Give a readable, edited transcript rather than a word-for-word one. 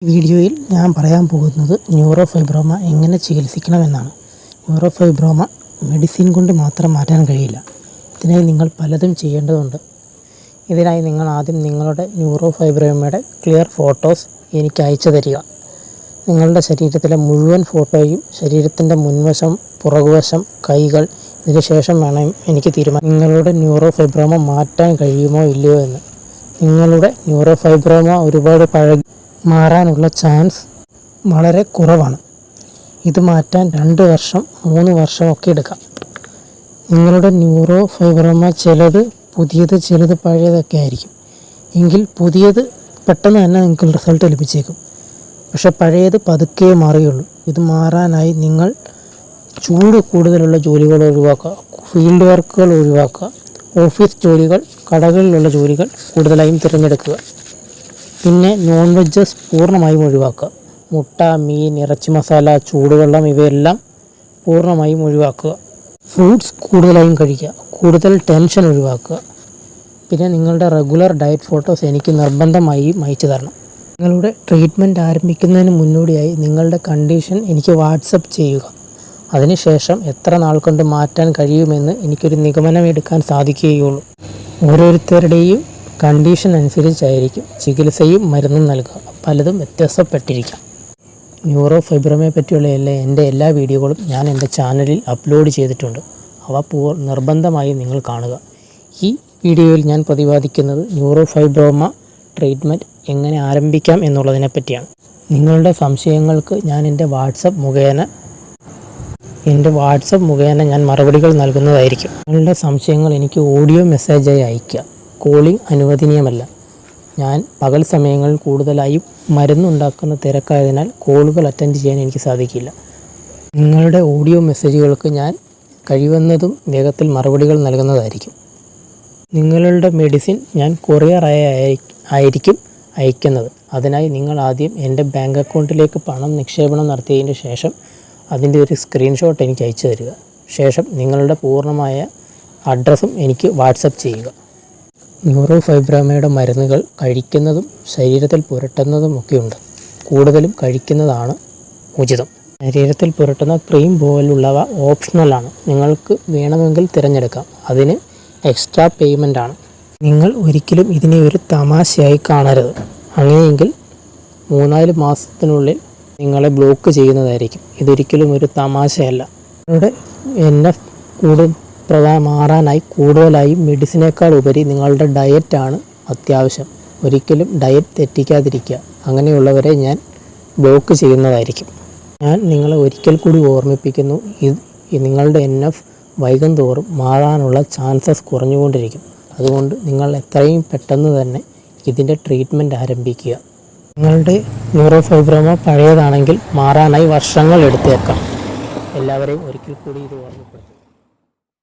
വീഡിയോയിൽ ഞാൻ പറയാൻ പോകുന്നത് ന്യൂറോഫൈബ്രോമ എങ്ങനെ ചികിത്സിക്കണമെന്നാണ്. ന്യൂറോഫൈബ്രോമ മെഡിസിൻ കൊണ്ട് മാത്രം മാറ്റാൻ കഴിയില്ല. ഇതിനായി നിങ്ങൾ പലതും ചെയ്യേണ്ടതുണ്ട്. ഇതിനായി നിങ്ങൾ ആദ്യം നിങ്ങളുടെ ന്യൂറോഫൈബ്രോമയുടെ ക്ലിയർ ഫോട്ടോസ് എനിക്ക് അയച്ചു തരിക. നിങ്ങളുടെ ശരീരത്തിലെ മുഴുവൻ ഫോട്ടോയും, ശരീരത്തിൻ്റെ മുൻവശം, പുറകുവശം, കൈകൾ, ഇതിനുശേഷം വേണം എനിക്ക് തീരുമാനം നിങ്ങളുടെ ന്യൂറോഫൈബ്രോമ മാറ്റാൻ കഴിയുമോ ഇല്ലയോ എന്ന്. നിങ്ങളുടെ ന്യൂറോഫൈബ്രോമ ഒരുപാട് മാറാനുള്ള ചാൻസ് വളരെ കുറവാണ്. ഇത് മാറ്റാൻ 2 വർഷം 3 വർഷമൊക്കെ എടുക്കാം. നിങ്ങളുടെ ന്യൂറോഫൈബ്രോമ ചിലത് പുതിയത്, ചിലത് പഴയതൊക്കെ ആയിരിക്കും. എങ്കിൽ പുതിയത് പെട്ടെന്ന് തന്നെ നിങ്ങൾക്ക് റിസൾട്ട് ലഭിച്ചേക്കും. പക്ഷെ പഴയത് പതുക്കെ മാറുകയുള്ളൂ. ഇത് മാറാനായി നിങ്ങൾ ചൂട് കൂടുതലുള്ള ജോലികൾ ഒഴിവാക്കുക, ഫീൽഡ് വർക്കുകൾ ഒഴിവാക്കുക, ഓഫീസ് ജോലികൾ, കടകളിലുള്ള ജോലികൾ കൂടുതലായും തിരഞ്ഞെടുക്കുക. പിന്നെ നോൺ വെജസ് പൂർണ്ണമായും ഒഴിവാക്കുക. മുട്ട, മീൻ, ഇറച്ചി മസാല, ചൂടുവെള്ളം ഇവയെല്ലാം പൂർണ്ണമായും ഒഴിവാക്കുക. ഫ്രൂട്ട്സ് കൂടുതലായും കഴിക്കുക. കൂടുതൽ ടെൻഷൻ ഒഴിവാക്കുക. പിന്നെ നിങ്ങളുടെ റെഗുലർ ഡയറ്റ് ഫോട്ടോസ് എനിക്ക് നിർബന്ധമായും അയച്ചു തരണം. നിങ്ങളുടെ ട്രീറ്റ്മെൻറ്റ് ആരംഭിക്കുന്നതിന് മുന്നോടിയായി നിങ്ങളുടെ കണ്ടീഷൻ എനിക്ക് വാട്സപ്പ് ചെയ്യുക. അതിനുശേഷം എത്ര നാൾ കൊണ്ട് മാറ്റാൻ കഴിയുമെന്ന് എനിക്കൊരു നിഗമനം എടുക്കാൻ സാധിക്കുകയുള്ളൂ. ഓരോരുത്തരുടെയും കണ്ടീഷൻ അനുസരിച്ചായിരിക്കും ചികിത്സയും മരുന്നും നൽകുക. പലതും വ്യത്യാസപ്പെട്ടിരിക്കാം. ന്യൂറോഫൈബ്രോമയെ പറ്റിയുള്ള എൻ്റെ എല്ലാ വീഡിയോകളും ഞാൻ എൻ്റെ ചാനലിൽ അപ്ലോഡ് ചെയ്തിട്ടുണ്ട്. അവ നിർബന്ധമായും നിങ്ങൾ കാണുക. ഈ വീഡിയോയിൽ ഞാൻ പ്രതിപാദിക്കുന്നത് ന്യൂറോഫൈബ്രോമ ട്രീറ്റ്മെൻറ്റ് എങ്ങനെ ആരംഭിക്കാം എന്നുള്ളതിനെ പറ്റിയാണ്. നിങ്ങളുടെ സംശയങ്ങൾക്ക് ഞാൻ എൻ്റെ വാട്സപ്പ് മുഖേന ഞാൻ മറുപടികൾ നൽകുന്നതായിരിക്കും. നിങ്ങളുടെ സംശയങ്ങൾ എനിക്ക് ഓഡിയോ മെസ്സേജായി അയയ്ക്കുക. കോളിംഗ് അനുവദനീയമല്ല. ഞാൻ പകൽ സമയങ്ങളിൽ കൂടുതലായും മരുന്നുണ്ടാക്കുന്ന തിരക്കായതിനാൽ കോളുകൾ അറ്റൻഡ് ചെയ്യാൻ എനിക്ക് സാധിക്കില്ല. നിങ്ങളുടെ ഓഡിയോ മെസ്സേജുകൾക്ക് ഞാൻ കഴിയുന്നതും വേഗത്തിൽ മറുപടികൾ നൽകുന്നതായിരിക്കും. നിങ്ങളുടെ മെഡിസിൻ ഞാൻ കൊറിയറായിരിക്കും അയക്കുന്നത്. അതിനായി നിങ്ങൾ ആദ്യം എൻ്റെ ബാങ്ക് അക്കൗണ്ടിലേക്ക് പണം നിക്ഷേപണം നടത്തിയതിന് ശേഷം അതിൻ്റെ ഒരു സ്ക്രീൻഷോട്ട് എനിക്ക് അയച്ചു തരിക. ശേഷം നിങ്ങളുടെ പൂർണ്ണമായ അഡ്രസ്സും എനിക്ക് വാട്സപ്പ് ചെയ്യുക. ന്യൂറോഫൈബ്രോമയുടെ മരുന്നുകൾ കഴിക്കുന്നതും ശരീരത്തിൽ പുരട്ടുന്നതും ഒക്കെയുണ്ട്. കൂടുതലും കഴിക്കുന്നതാണ് ഉചിതം. ശരീരത്തിൽ പുരട്ടുന്ന ക്രീം പോലുള്ളവ ഓപ്ഷണലാണ്. നിങ്ങൾക്ക് വേണമെങ്കിൽ തിരഞ്ഞെടുക്കാം. അതിന് എക്സ്ട്രാ പേയ്മെൻ്റ് ആണ്. നിങ്ങൾ ഒരിക്കലും ഇതിനെ ഒരു തമാശയായി കാണരുത്. അങ്ങനെയെങ്കിൽ 3-4 മാസത്തിനുള്ളിൽ നിങ്ങളെ ബ്ലോക്ക് ചെയ്യുന്നതായിരിക്കും. ഇതൊരിക്കലും ഒരു തമാശയല്ല. നിങ്ങളുടെ മാറാനായി കൂടുതലായും മെഡിസിനേക്കാൾ ഉപരി നിങ്ങളുടെ ഡയറ്റാണ് അത്യാവശ്യം. ഒരിക്കലും ഡയറ്റ് തെറ്റിക്കാതിരിക്കുക. അങ്ങനെയുള്ളവരെ ഞാൻ ബ്ലോക്ക് ചെയ്യുന്നതായിരിക്കും. ഞാൻ നിങ്ങളെ ഒരിക്കൽ കൂടി ഓർമ്മിപ്പിക്കുന്നു, നിങ്ങളുടെ NF വൈകും തോറും മാറാനുള്ള ചാൻസസ് കുറഞ്ഞുകൊണ്ടിരിക്കും. അതുകൊണ്ട് നിങ്ങൾ എത്രയും പെട്ടെന്ന് തന്നെ ഇതിൻ്റെ ട്രീറ്റ്മെൻറ്റ് ആരംഭിക്കുക. നിങ്ങളുടെ ന്യൂറോഫൈബ്രോമ പഴയതാണെങ്കിൽ മാറാനായി വർഷങ്ങൾ എടുത്തേക്കാം. എല്ലാവരെയും ഒരിക്കൽ കൂടി ഇത് ഓർമ്മപ്പെടുത്തും.